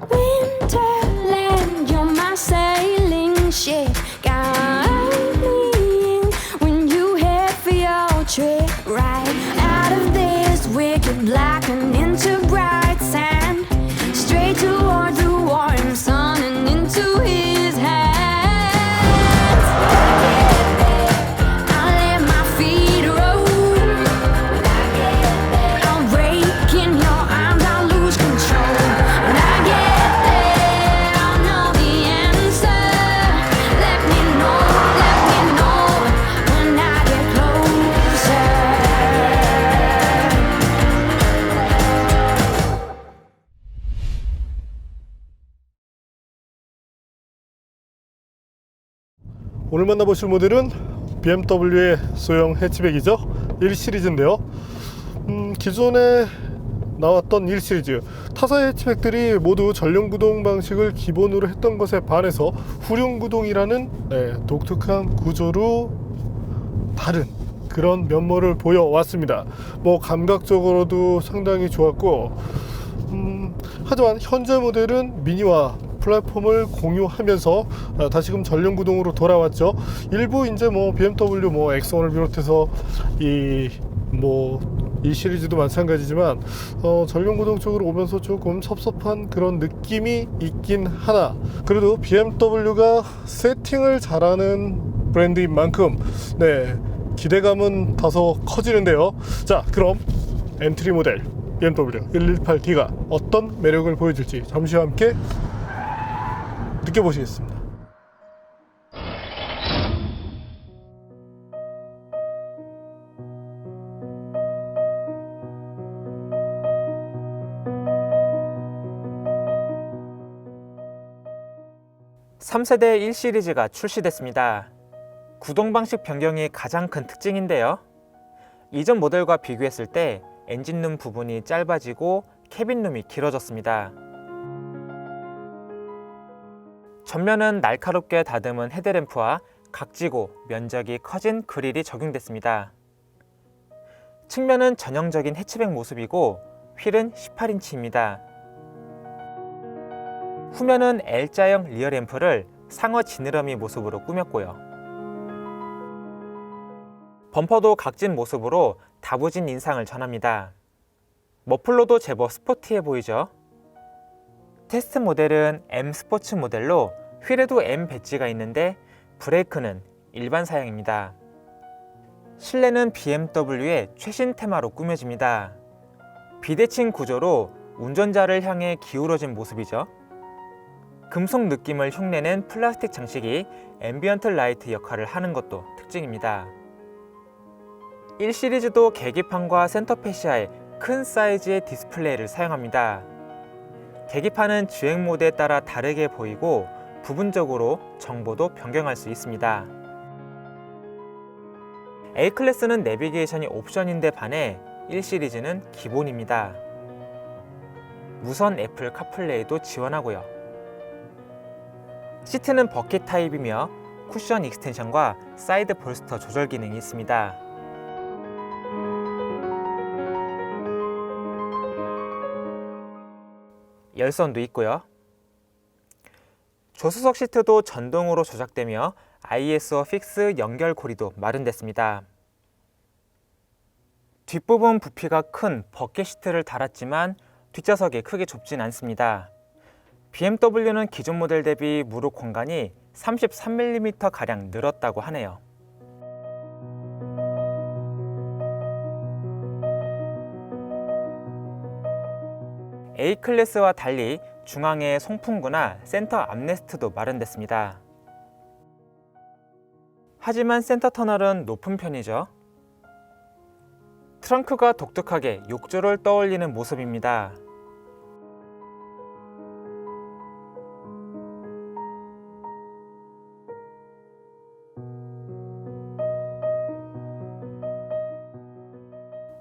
Winterland, you're my sailing ship. Guide me in when you head for your trip. Right out of this wicked black and into bright sand. Straight toward the warm sun and into his hands. I'll let my feet roll. I'll break in your arms, I'll lose control. When I get there, I'll know the answer. Let me know when I get closer. 오늘 만나보실 모델은 BMW의 소형 해치백이죠. 1 시리즈인데요. 기존에 나왔던 1 시리즈 타사의 해치백들이 모두 전륜구동 방식을 기본으로 했던 것에 반해서 후륜구동이라는 독특한 구조로 다른 그런 면모를 보여왔습니다. 뭐 감각적으로도 상당히 좋았고, 하지만 현재 모델은 미니와 플랫폼을 공유하면서 다시금 전륜구동으로 돌아왔죠. 일부 이제 뭐 BMW X1을 비롯해서 이 시리즈도 마찬가지지만 전륜구동 쪽으로 오면서 조금 섭섭한 그런 느낌이 있긴 하나, 그래도 BMW가 세팅을 잘하는 브랜드인 만큼 기대감은 다소 커지는데요. 자, 그럼 엔트리 모델 BMW 118D가 어떤 매력을 보여줄지 잠시 후 함께 느껴보시겠습니다. (3세대) 1 시리즈가 출시됐습니다. 구동 방식 변경이 가장 큰 특징인데요. 이전 모델과 비교했을 때 엔진룸 부분이 짧아지고 캐빈룸이 길어졌습니다. 전면은 날카롭게 다듬은 헤드램프와 각지고 면적이 커진 그릴이 적용됐습니다. 측면은 전형적인 해치백 모습이고 휠은 18인치입니다. 후면은 L자형 리어램프를 상어 지느러미 모습으로 꾸몄고요. 범퍼도 각진 모습으로 다부진 인상을 전합니다. 머플러도 제법 스포티해 보이죠? 테스트 모델은 M 스포츠 모델로 휠에도 M 배지가 있는데 브레이크는 일반 사양입니다. 실내는 BMW의 최신 테마로 꾸며집니다. 비대칭 구조로 운전자를 향해 기울어진 모습이죠. 금속 느낌을 흉내낸 플라스틱 장식이 앰비언트 라이트 역할을 하는 것도 특징입니다. 1 시리즈도 계기판과 센터 패시아에 큰 사이즈의 디스플레이를 사용합니다. 계기판은 주행 모드에 따라 다르게 보이고 부분적으로 정보도 변경할 수 있습니다. A클래스는 내비게이션이 옵션인데 반해 1 시리즈는 기본입니다. 무선 애플 카플레이도 지원하고요. 시트는 버킷 타입이며 쿠션 익스텐션과 사이드 볼스터 조절 기능이 있습니다. 열선도 있고요. 조수석 시트도 전동으로 조작되며 ISO 픽스 연결 고리도 마련됐습니다. 뒷부분 부피가 큰 버켓 시트를 달았지만 뒷좌석이 크게 좁진 않습니다. BMW는 기존 모델 대비 무릎 공간이 33mm 가량 늘었다고 하네요. A클래스와 달리 중앙에 송풍구나 센터 암레스트도 마련됐습니다. 하지만 센터 터널은 높은 편이죠. 트렁크가 독특하게 욕조를 떠올리는 모습입니다.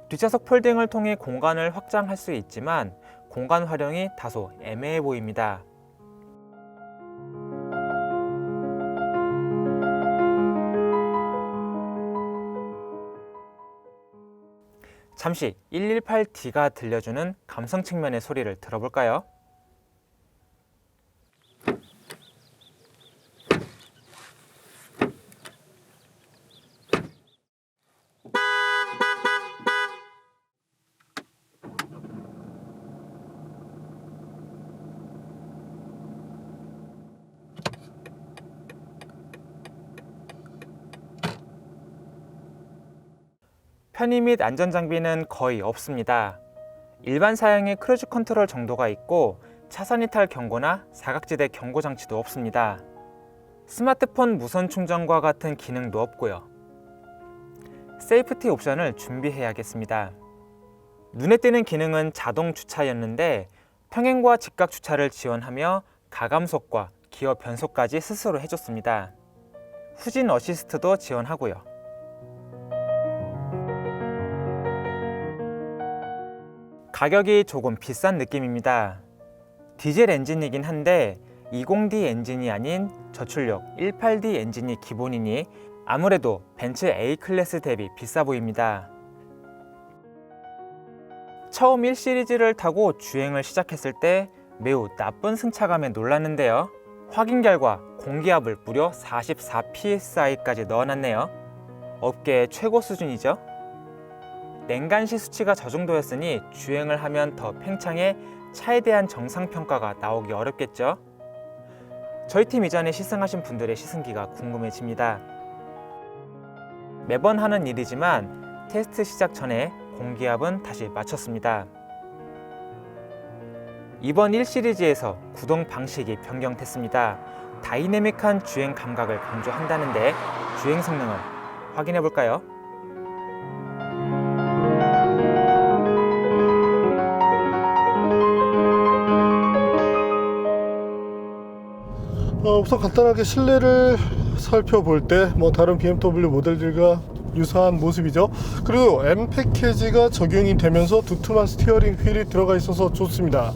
뒷좌석 폴딩을 통해 공간을 확장할 수 있지만 공간 활용이 다소 애매해 보입니다. 잠시 118D가 들려주는 감성 측면의 소리를 들어볼까요? 편의 및 안전장비는 거의 없습니다. 일반 사양의 크루즈 컨트롤 정도가 있고 차선 이탈 경고나 사각지대 경고 장치도 없습니다. 스마트폰 무선 충전과 같은 기능도 없고요. 세이프티 옵션을 준비해야겠습니다. 눈에 띄는 기능은 자동 주차였는데 평행과 직각 주차를 지원하며 가감속과 기어 변속까지 스스로 해줬습니다. 후진 어시스트도 지원하고요. 가격이 조금 비싼 느낌입니다. 디젤 엔진이긴 한데 20D 엔진이 아닌 저출력 18D 엔진이 기본이니 아무래도 벤츠 A클래스 대비 비싸 보입니다. 처음 1시리즈를 타고 주행을 시작했을 때 매우 나쁜 승차감에 놀랐는데요. 확인 결과 공기압을 무려 44psi까지 넣어놨네요. 업계 최고 수준이죠. 냉간시 수치가 저 정도였으니 주행을 하면 더 팽창해 차에 대한 정상평가가 나오기 어렵겠죠. 저희 팀 이전에 시승하신 분들의 시승기가 궁금해집니다. 매번 하는 일이지만 테스트 시작 전에 공기압은 다시 맞췄습니다. 이번 1시리즈에서 구동 방식이 변경됐습니다. 다이내믹한 주행 감각을 강조한다는데 주행 성능은 확인해 볼까요? 우선 간단하게 실내를 살펴볼 때 다른 BMW 모델들과 유사한 모습이죠. 그리고 M 패키지가 적용이 되면서 두툼한 스티어링 휠이 들어가 있어서 좋습니다.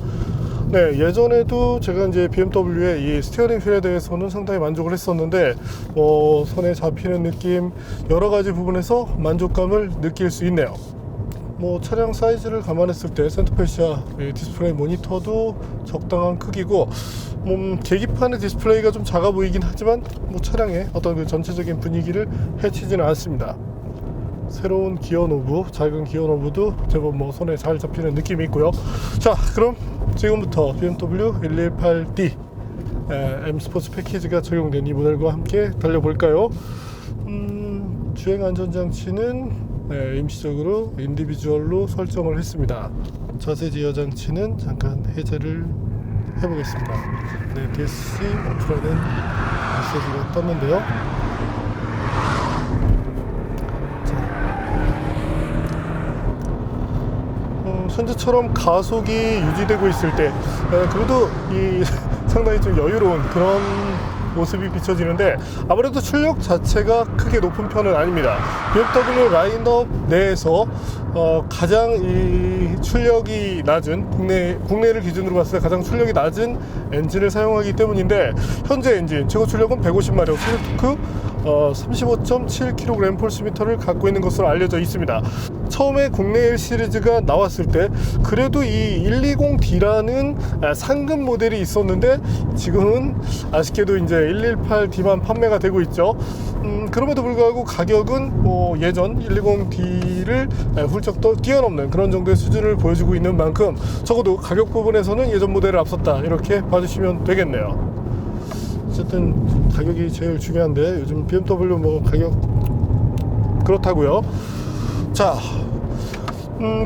네, 예전에도 제가 이제 BMW의 이 스티어링 휠에 대해서는 상당히 만족을 했었는데 손에 잡히는 느낌 여러 가지 부분에서 만족감을 느낄 수 있네요. 차량 사이즈를 감안했을 때 센터페시아 디스플레이 모니터도 적당한 크기고 계기판의 디스플레이가 좀 작아 보이긴 하지만 차량의 어떤 그 전체적인 분위기를 해치지는 않습니다. 새로운 기어 노브, 작은 기어 노브도 제법 손에 잘 잡히는 느낌이 있고요. 자, 그럼 지금부터 BMW 118D M 스포츠 패키지가 적용된 이 모델과 함께 달려볼까요? 주행 안전장치는 임시적으로 인디비주얼로 설정을 했습니다. 자세 지여 장치는 잠깐 해제를 해보겠습니다. 네, DC 오프라는 메시지가 떴는데요. 현재처럼 가속이 유지되고 있을 때 그래도 상당히 좀 여유로운 그런 모습이 비춰지는데 아무래도 출력 자체가 크게 높은 편은 아닙니다. BMW 라인업 내에서 가장 이 출력이 낮은 국내를 기준으로 봤을 때 가장 출력이 낮은 엔진을 사용하기 때문인데 현재 엔진 최고 출력은 150마력, 최대 토크 35.7kg/를 갖고 있는 것으로 알려져 있습니다. 처음에 국내 1 시리즈가 나왔을 때 그래도 이 120D라는 상급 모델이 있었는데 지금은 아쉽게도 이제 118D만 판매가 되고 있죠. 그럼에도 불구하고 가격은 예전 120D를 훌쩍 더 뛰어넘는 그런 정도의 수준을 보여주고 있는 만큼 적어도 가격 부분에서는 예전 모델을 앞섰다 이렇게 봐주시면 되겠네요. 어쨌든 가격이 제일 중요한데 요즘 BMW 가격 그렇다고요. 자,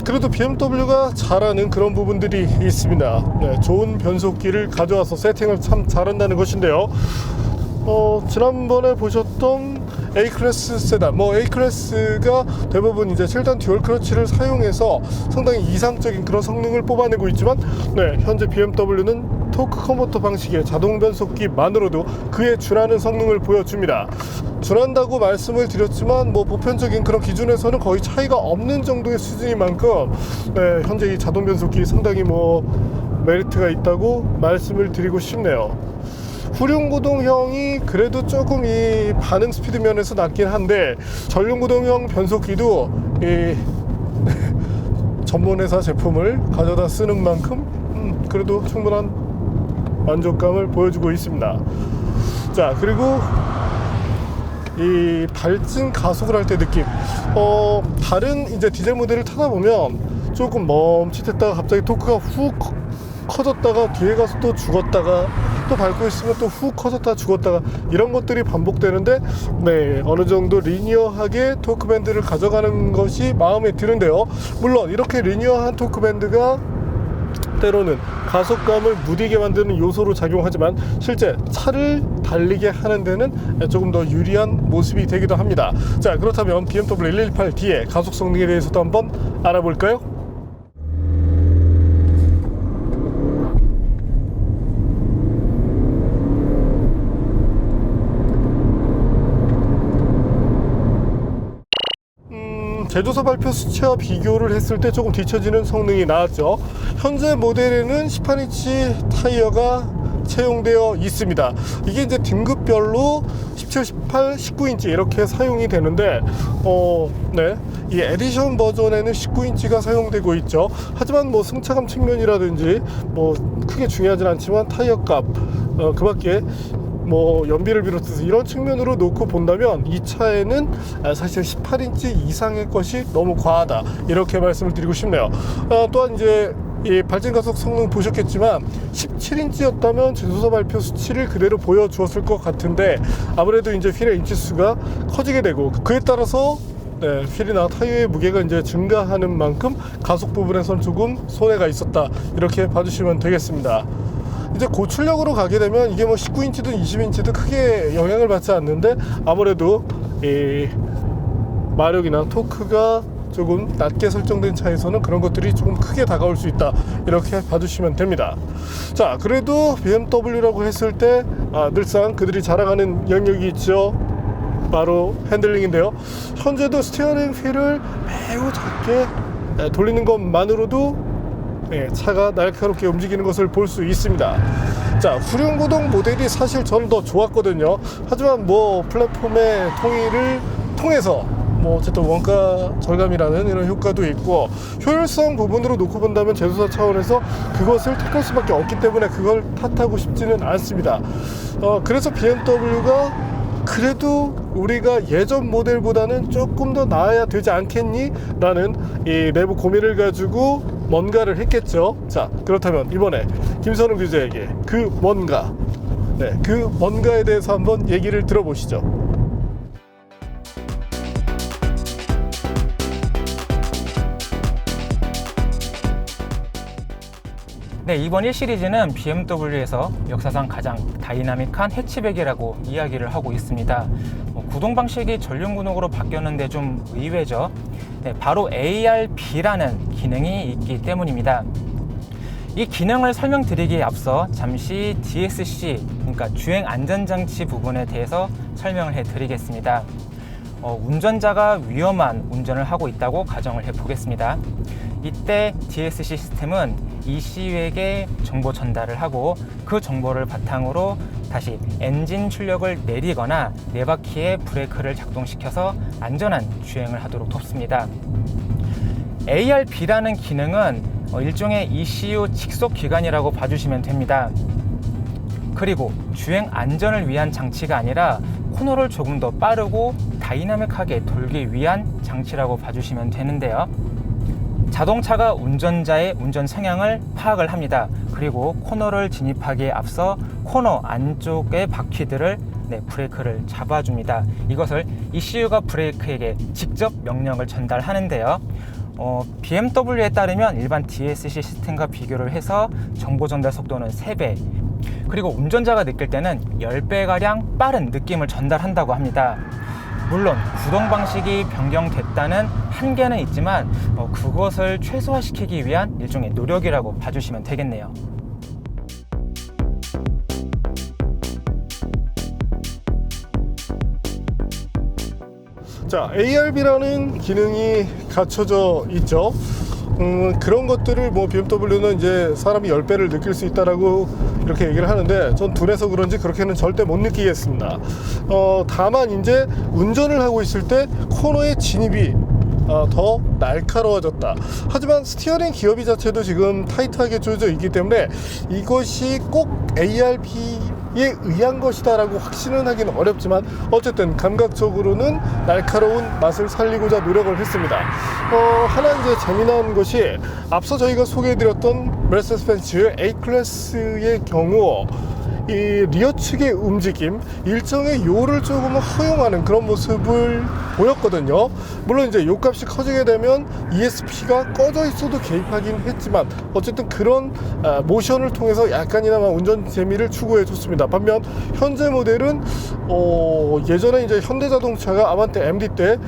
그래도 BMW가 잘하는 그런 부분들이 있습니다. 네, 좋은 변속기를 가져와서 세팅을 참 잘한다는 것인데요. 지난번에 보셨던 A클래스 세단, A클래스가 대부분 이제 7단 듀얼 클러치를 사용해서 상당히 이상적인 그런 성능을 뽑아내고 있지만, 네, 현재 BMW는 토크 컨버터 방식의 자동 변속기만으로도 그에 준하는 성능을 보여줍니다. 준한다고 말씀을 드렸지만 보편적인 그런 기준에서는 거의 차이가 없는 정도의 수준인 만큼, 네, 현재 이 자동 변속기 상당히 메리트가 있다고 말씀을 드리고 싶네요. 후륜구동형이 그래도 조금 이 반응 스피드 면에서 낮긴 한데 전륜구동형 변속기도 전문 회사 제품을 가져다 쓰는 만큼 그래도 충분한 만족감을 보여주고 있습니다. 자, 그리고 이 발진 가속을 할 때 느낌, 다른 이제 디젤 모델을 타다 보면 조금 멈칫했다가 갑자기 토크가 훅 커졌다가 뒤에 가서 또 죽었다가 또 밟고 있으면 또 훅 커졌다가 죽었다가 이런 것들이 반복되는데, 네, 어느 정도 리니어하게 토크 밴드를 가져가는 것이 마음에 드는데요. 물론 이렇게 리니어한 토크 밴드가 때로는 가속감을 무디게 만드는 요소로 작용하지만 실제 차를 달리게 하는 데는 조금 더 유리한 모습이 되기도 합니다. 자, 그렇다면 BMW 118D의 가속 성능에 대해서도 한번 알아볼까요? 제조사 발표 수치와 비교를 했을 때 조금 뒤처지는 성능이 나왔죠. 현재 모델에는 18인치 타이어가 채용되어 있습니다. 이게 이제 등급별로 17, 18, 19인치 이렇게 사용이 되는데, 네, 이 에디션 버전에는 19인치가 사용되고 있죠. 하지만 뭐 승차감 측면이라든지 뭐 크게 중요하진 않지만 타이어 값, 그 밖에 뭐 연비를 비롯해서 이런 측면으로 놓고 본다면 이 차에는 사실 18인치 이상의 것이 너무 과하다, 이렇게 말씀을 드리고 싶네요. 또한 이제 이 발진 가속 성능 보셨겠지만 17인치였다면 제조사 발표 수치를 그대로 보여주었을 것 같은데, 아무래도 이제 휠의 인치수가 커지게 되고 그에 따라서 네, 휠이나 타이어의 무게가 이제 증가하는 만큼 가속 부분에선 조금 손해가 있었다, 이렇게 봐주시면 되겠습니다. 이제 고출력으로 가게 되면 이게 뭐 19인치든 20인치든 크게 영향을 받지 않는데, 아무래도 이 마력이나 토크가 조금 낮게 설정된 차에서는 그런 것들이 조금 크게 다가올 수 있다, 이렇게 봐주시면 됩니다. 자, 그래도 BMW라고 했을 때 늘상 그들이 자랑하는 영역이 있죠. 바로 핸들링인데요. 현재도 스티어링 휠을 매우 작게 돌리는 것만으로도 차가 날카롭게 움직이는 것을 볼 수 있습니다. 자, 후륜구동 모델이 사실 저는 더 좋았거든요. 하지만 뭐 플랫폼의 통일을 통해서 뭐 어쨌든 원가 절감이라는 이런 효과도 있고, 효율성 부분으로 놓고 본다면 제조사 차원에서 그것을 택할 수밖에 없기 때문에 그걸 탓하고 싶지는 않습니다. 그래서 BMW가 그래도 우리가 예전 모델보다는 조금 더 나아야 되지 않겠니? 라는 이 내부 고민을 가지고 뭔가를 했겠죠. 자, 그렇다면 이번에 김선웅 기자에게 그 뭔가, 네, 그 뭔가에 대해서 한번 얘기를 들어보시죠. 네, 이번 1시리즈는 BMW에서 역사상 가장 다이나믹한 해치백이라고 이야기를 하고 있습니다. 구동 방식이 전륜구동으로 바뀌었는데 좀 의외죠. 네, 바로 ARB라는 기능이 있기 때문입니다. 이 기능을 설명드리기에 앞서 잠시 DSC, 그러니까 주행 안전장치 부분에 대해서 설명을 해드리겠습니다. 운전자가 위험한 운전을 하고 있다고 가정을 해보겠습니다. 이때 DSC 시스템은 ECU에게 정보 전달을 하고 그 정보를 바탕으로 다시 엔진 출력을 내리거나 네 바퀴의 브레이크를 작동시켜서 안전한 주행을 하도록 돕습니다. ARB라는 기능은 일종의 ECU 직속 기관이라고 봐주시면 됩니다. 그리고 주행 안전을 위한 장치가 아니라 코너를 조금 더 빠르고 다이나믹하게 돌기 위한 장치라고 봐주시면 되는데요. 자동차가 운전자의 운전 성향을 파악을 합니다. 그리고 코너를 진입하기에 앞서 코너 안쪽의 바퀴들을 브레이크를 잡아줍니다. 이것을 ECU가 브레이크에게 직접 명령을 전달하는데요. BMW에 따르면 일반 DSC 시스템과 비교를 해서 정보 전달 속도는 3배, 그리고 운전자가 느낄 때는 10배가량 빠른 느낌을 전달한다고 합니다. 물론 구동 방식이 변경됐다는 한계는 있지만 그것을 최소화시키기 위한 일종의 노력이라고 봐주시면 되겠네요. 자, ARB라는 기능이 갖춰져 있죠. 그런 것들을 뭐 BMW는 이제 사람이 10배를 느낄 수 있다라고 이렇게 얘기를 하는데, 전 둔해서 그런지 그렇게는 절대 못 느끼겠습니다. 다만 이제 운전을 하고 있을 때 코너의 진입이 더 날카로워졌다. 하지만 스티어링 기어비 자체도 지금 타이트하게 조여져 있기 때문에 이것이 꼭 ARB에 의한 것이다 라고 확신은 하기는 어렵지만 어쨌든 감각적으로는 날카로운 맛을 살리고자 노력을 했습니다. 하나 이제 재미난 것이 앞서 저희가 소개해드렸던 메르세데스 벤츠 A클래스의 경우 이 리어 측의 움직임, 일정의 요를 조금 허용하는 그런 모습을 보였거든요. 물론 이제 요값이 커지게 되면 ESP가 꺼져 있어도 개입하긴 했지만 어쨌든 그런 모션을 통해서 약간이나마 운전 재미를 추구해 줬습니다. 반면 현재 모델은 예전에 이제 현대자동차가 아반떼 MD 때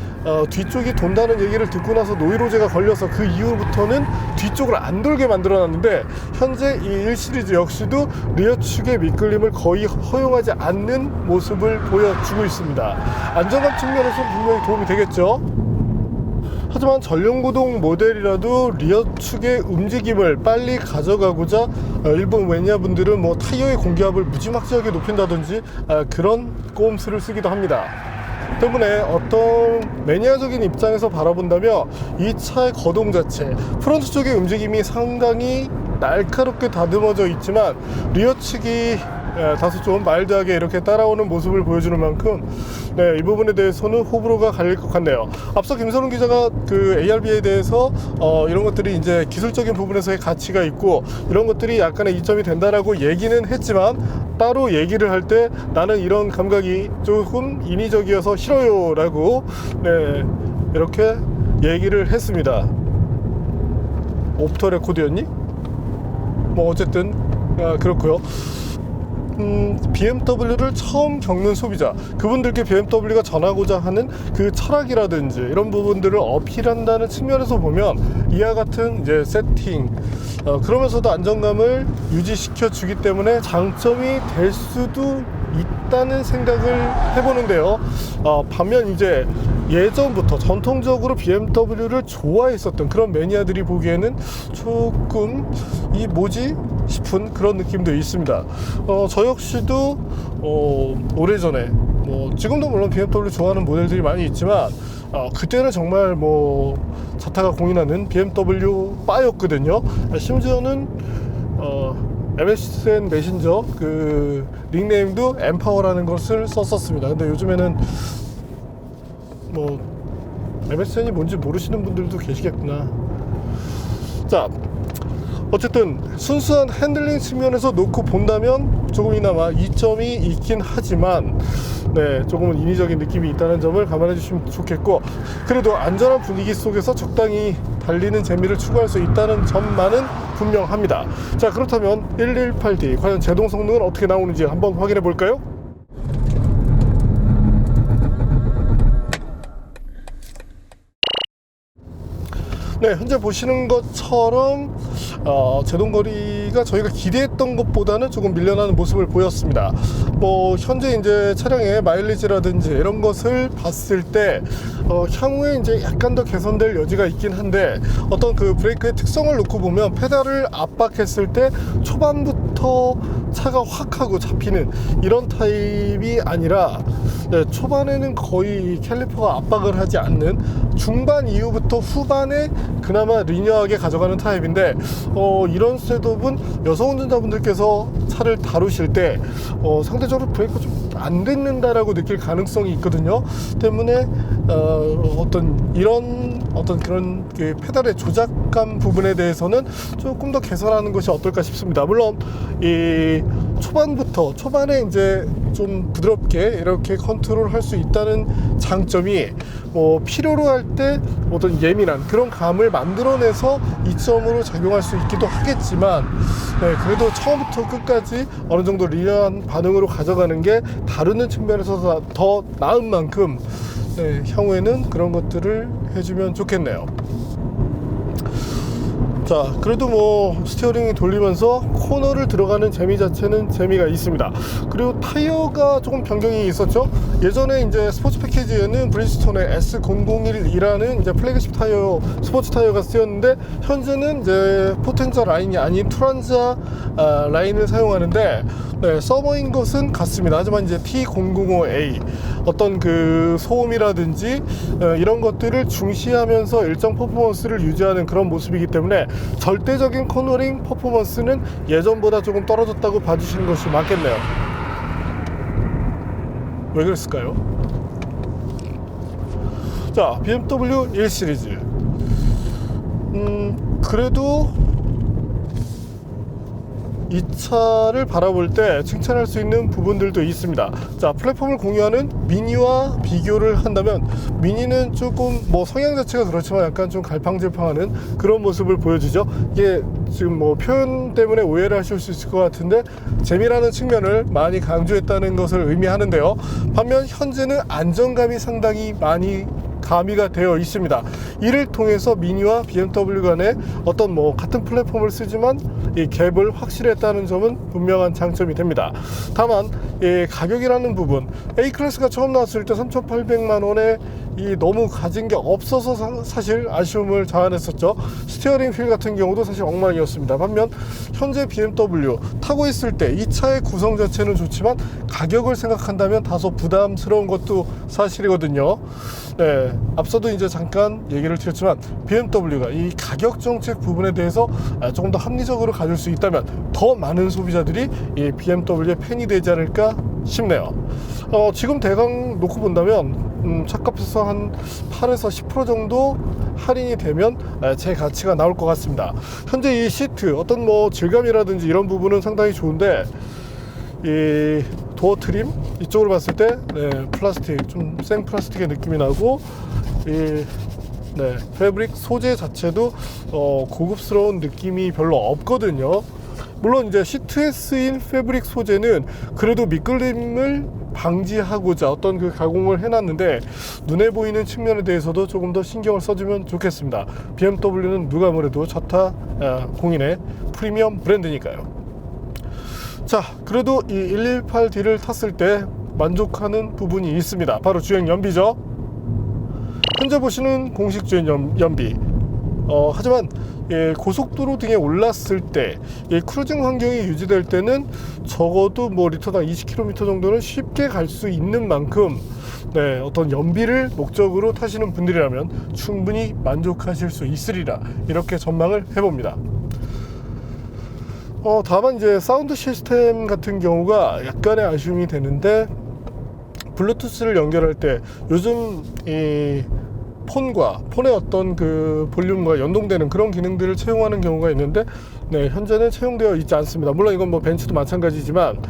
뒤쪽이 돈다는 얘기를 듣고 나서 노이로제가 걸려서 그 이후부터는 뒤쪽을 안 돌게 만들어 놨는데 현재 이 1 시리즈 역시도 리어 측의 미끌림을 거의 허용하지 않는 모습을 보여주고 있습니다. 안정감 측면에서 분명히 도움이 되겠죠. 하지만 전륜구동 모델이라도 리어 축의 움직임을 빨리 가져가고자 일본 매니아분들은 뭐 타이어의 공기압을 무지막지하게 높인다든지 그런 꼼수를 쓰기도 합니다. 때문에 어떤 매니아적인 입장에서 바라본다면 이 차의 거동 자체, 프론트 쪽의 움직임이 상당히 날카롭게 다듬어져 있지만 리어 측이 다소 좀 마일드하게 이렇게 따라오는 모습을 보여주는 만큼 이 부분에 대해서는 호불호가 갈릴 것 같네요. 앞서 김선웅 기자가 그 ARB에 대해서 이런 것들이 이제 기술적인 부분에서의 가치가 있고 이런 것들이 약간의 이점이 된다라고 얘기는 했지만 따로 얘기를 할 때 나는 이런 감각이 조금 인위적이어서 싫어요 라고 이렇게 얘기를 했습니다. 오프터 레코드였니? 뭐 어쨌든 그렇고요. BMW를 처음 겪는 소비자, 그분들께 BMW가 전하고자 하는 그 철학이라든지 이런 부분들을 어필한다는 측면에서 보면 이와 같은 이제 세팅, 그러면서도 안정감을 유지시켜 주기 때문에 장점이 될 수도 있다는 생각을 해보는데요. 반면 이제 예전부터 전통적으로 BMW를 좋아했었던 그런 매니아들이 보기에는 조금 이 뭐지 싶은 그런 느낌도 있습니다. 저 역시도 오래전에 지금도 물론 BMW 좋아하는 모델들이 많이 있지만 그때는 정말 자타가 공인하는 BMW 바였거든요. 심지어는 MSN 메신저 그 닉네임도 엠파워라는 것을 썼었습니다. 근데 요즘에는 MSN이 뭔지 모르시는 분들도 계시겠구나. 자, 어쨌든 순수한 핸들링 측면에서 놓고 본다면 조금이나마 이점이 있긴 하지만 조금은 인위적인 느낌이 있다는 점을 감안해 주시면 좋겠고, 그래도 안전한 분위기 속에서 적당히 달리는 재미를 추구할 수 있다는 점만은 분명합니다. 자, 그렇다면 118D 과연 제동 성능은 어떻게 나오는지 한번 확인해 볼까요? 현재 보시는 것처럼 제동거리가 저희가 기대했던 것보다는 조금 밀려나는 모습을 보였습니다. 현재 이제 차량의 마일리지라든지 이런 것을 봤을 때 향후에 이제 약간 더 개선될 여지가 있긴 한데, 어떤 그 브레이크의 특성을 놓고 보면 페달을 압박했을 때 초반부터 차가 확 하고 잡히는 이런 타입이 아니라 초반에는 거의 캘리퍼가 압박을 하지 않는, 중반 이후부터 후반에 그나마 리니어하게 가져가는 타입인데, 이런 셋업은 여성 운전자분들께서 차를 다루실 때 상대적으로 브레이크가 좀 안 됐는다라고 느낄 가능성이 있거든요. 때문에 이런 그런 그 페달의 조작감 부분에 대해서는 조금 더 개선하는 것이 어떨까 싶습니다. 물론 이 초반에 이제 좀 부드럽게 이렇게 컨트롤할 수 있다는 장점이 필요로 할 때 어떤 예민한 그런 감을 만들어내서 이점으로 작용할 수 있기도 하겠지만, 그래도 처음부터 끝까지 어느 정도 리니어한 반응으로 가져가는 게 다루는 측면에서 더 나은 만큼 향후에는 그런 것들을 해주면 좋겠네요. 자, 그래도 뭐 스티어링이 돌리면서 코너를 들어가는 재미 자체는 재미가 있습니다. 그리고 타이어가 조금 변경이 있었죠. 예전에 이제 스포츠 패키지에는 브리지스톤의 S001이라는 이제 플래그십 타이어, 스포츠 타이어가 쓰였는데, 현재는 이제 포텐자 라인이 아닌 투란자 라인을 사용하는데, 네, 서머인 것은 같습니다. 하지만 이제 T005A 어떤 그 소음이라든지 이런 것들을 중시하면서 일정 퍼포먼스를 유지하는 그런 모습이기 때문에 절대적인 코너링 퍼포먼스는 예전보다 조금 떨어졌다고 봐주시는 것이 맞겠네요. 왜 그랬을까요? 자, BMW 1 시리즈. 그래도 이 차를 바라볼 때 칭찬할 수 있는 부분들도 있습니다. 자, 플랫폼을 공유하는 미니와 비교를 한다면, 미니는 조금 뭐 성향 자체가 그렇지만 약간 좀 갈팡질팡하는 그런 모습을 보여주죠. 이게 지금 뭐 표현 때문에 오해를 하실 수 있을 것 같은데, 재미라는 측면을 많이 강조했다는 것을 의미하는데요. 반면 현재는 안정감이 상당히 많이 가미가 되어 있습니다. 이를 통해서 미니와 BMW 간에 어떤 뭐 같은 플랫폼을 쓰지만 이 갭을 확실했다는 점은 분명한 장점이 됩니다. 다만 가격이라는 부분, A클래스가 처음 나왔을 때 3,800만 원에 너무 가진 게 없어서 사실 아쉬움을 자아냈었죠. 스티어링 휠 같은 경우도 사실 엉망이었습니다. 반면 현재 BMW 타고 있을 때 이 차의 구성 자체는 좋지만 가격을 생각한다면 다소 부담스러운 것도 사실이거든요. 네, 앞서도 이제 잠깐 얘기를 드렸지만 BMW가 이 가격 정책 부분에 대해서 조금 더 합리적으로 가질 수 있다면 더 많은 소비자들이 이 BMW의 팬이 되지 않을까 싶네요. 지금 대강 놓고 본다면 차값에서 한 8에서 10% 정도 할인이 되면 제 가치가 나올 것 같습니다. 현재 이 시트 어떤 뭐 질감이라든지 이런 부분은 상당히 좋은데, 이 도어 트림 이쪽으로 봤을 때 플라스틱, 좀 생 플라스틱의 느낌이 나고, 이 패브릭 소재 자체도 고급스러운 느낌이 별로 없거든요. 물론 이제 시트에 쓰인 패브릭 소재는 그래도 미끌림을 방지하고자 어떤 그 가공을 해놨는데, 눈에 보이는 측면에 대해서도 조금 더 신경을 써주면 좋겠습니다. BMW는 누가 뭐래도 저타 공인의 프리미엄 브랜드니까요. 자, 그래도 이 118D를 탔을 때 만족하는 부분이 있습니다. 바로 주행 연비죠. 현재 보시는 공식 주행 연비. 하지만 고속도로 등에 올랐을 때 크루징 환경이 유지될 때는 적어도 뭐 리터당 20km 정도는 쉽게 갈 수 있는 만큼 어떤 연비를 목적으로 타시는 분들이라면 충분히 만족하실 수 있으리라, 이렇게 전망을 해봅니다. 다만 이제 사운드 시스템 같은 경우가 약간의 아쉬움이 되는데, 블루투스를 연결할 때 요즘 이 폰의 어떤 그 볼륨과 연동되는 그런 기능들을 채용하는 경우가 있는데, 현재는 채용되어 있지 않습니다. 물론 이건 뭐 벤츠도 마찬가지지만,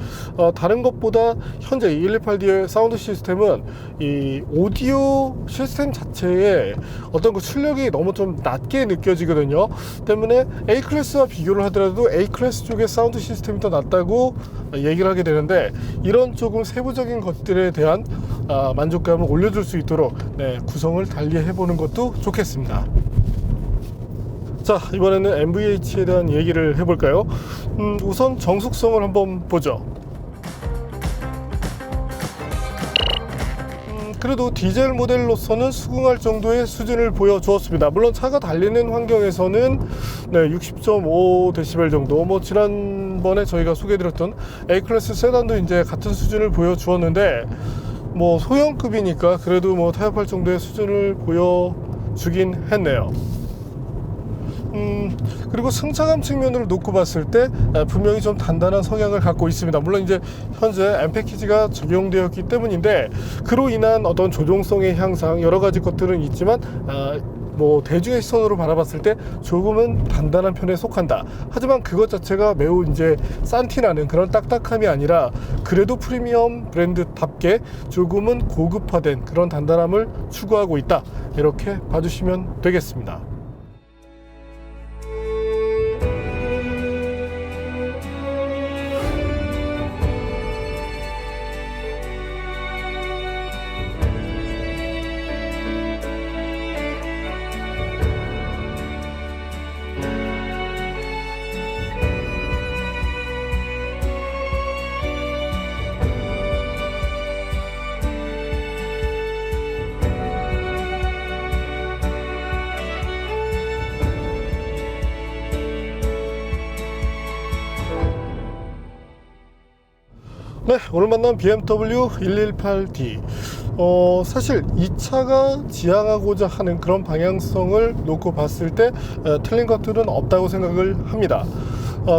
다른 것보다 현재 118D의 사운드 시스템은 이 오디오 시스템 자체에 어떤 그 출력이 너무 좀 낮게 느껴지거든요. 때문에 A클래스와 비교를 하더라도 A클래스 쪽의 사운드 시스템이 더 낫다고 얘기를 하게 되는데, 이런 조금 세부적인 것들에 대한 만족감을 올려줄 수 있도록 구성을 달리해보는 것도 좋겠습니다. 자, 이번에는 MVH에 대한 얘기를 해볼까요? 우선 정숙성을 한번 보죠. 그래도 디젤 모델로서는 수긍할 정도의 수준을 보여주었습니다. 물론 차가 달리는 환경에서는 60.5dB 정도, 뭐 지난번에 저희가 소개해드렸던 A클래스 세단도 이제 같은 수준을 보여주었는데, 뭐 소형급이니까 그래도 뭐 타협할 정도의 수준을 보여주긴 했네요. 그리고 승차감 측면으로 놓고 봤을 때 분명히 좀 단단한 성향을 갖고 있습니다. 물론 이제 현재 M 패키지가 적용되었기 때문인데, 그로 인한 어떤 조종성의 향상, 여러 가지 것들은 있지만 뭐 대중의 시선으로 바라봤을 때 조금은 단단한 편에 속한다. 하지만 그것 자체가 매우 이제 싼티나는 그런 딱딱함이 아니라 그래도 프리미엄 브랜드답게 조금은 고급화된 그런 단단함을 추구하고 있다, 이렇게 봐주시면 되겠습니다. 네, 오늘 만난 BMW 118D. 사실 이 차가 지향하고자 하는 그런 방향성을 놓고 봤을 때 틀린 것들은 없다고 생각을 합니다.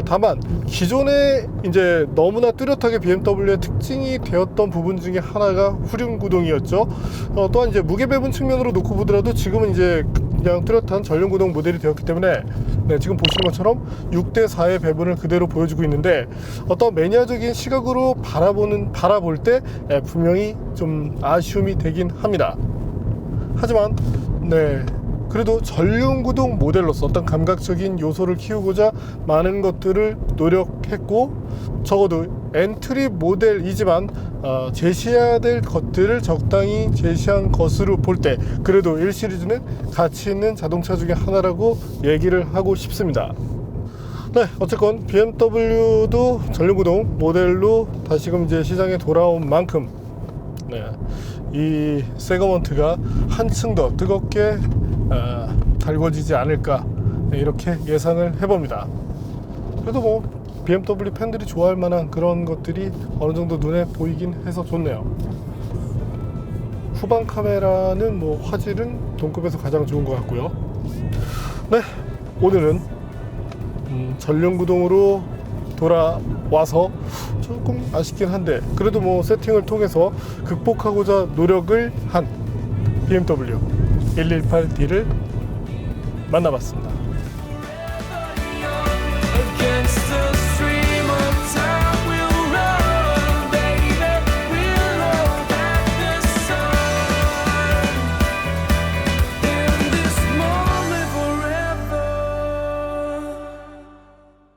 다만 기존에 이제 너무나 뚜렷하게 BMW의 특징이 되었던 부분 중에 하나가 후륜 구동이었죠. 또한 이제 무게 배분 측면으로 놓고 보더라도 지금은 이제 그냥 뚜렷한 전륜 구동 모델이 되었기 때문에 네, 지금 보시는 것처럼 6대4의 배분을 그대로 보여주고 있는데 어떤 매니아적인 시각으로 바라볼 때 분명히 좀 아쉬움이 되긴 합니다. 하지만 네, 그래도 전륜구동 모델로서 어떤 감각적인 요소를 키우고자 많은 것들을 노력했고, 적어도 엔트리 모델이지만 제시해야 될 것들을 적당히 제시한 것으로 볼 때 그래도 1시리즈는 가치 있는 자동차 중에 하나라고 얘기를 하고 싶습니다. 네, 어쨌건 BMW도 전륜구동 모델로 다시금 이제 시장에 돌아온 만큼 네, 이 세그먼트가 한층 더 뜨겁게 달궈지지 않을까 이렇게 예상을 해봅니다. 그래도 뭐 BMW 팬들이 좋아할 만한 그런 것들이 어느 정도 눈에 보이긴 해서 좋네요. 후방 카메라는 뭐 화질은 동급에서 가장 좋은 것 같고요. 네, 오늘은 전륜구동으로 돌아와서 조금 아쉽긴 한데 그래도 뭐 세팅을 통해서 극복하고자 노력을 한 BMW 118D를 만나봤습니다.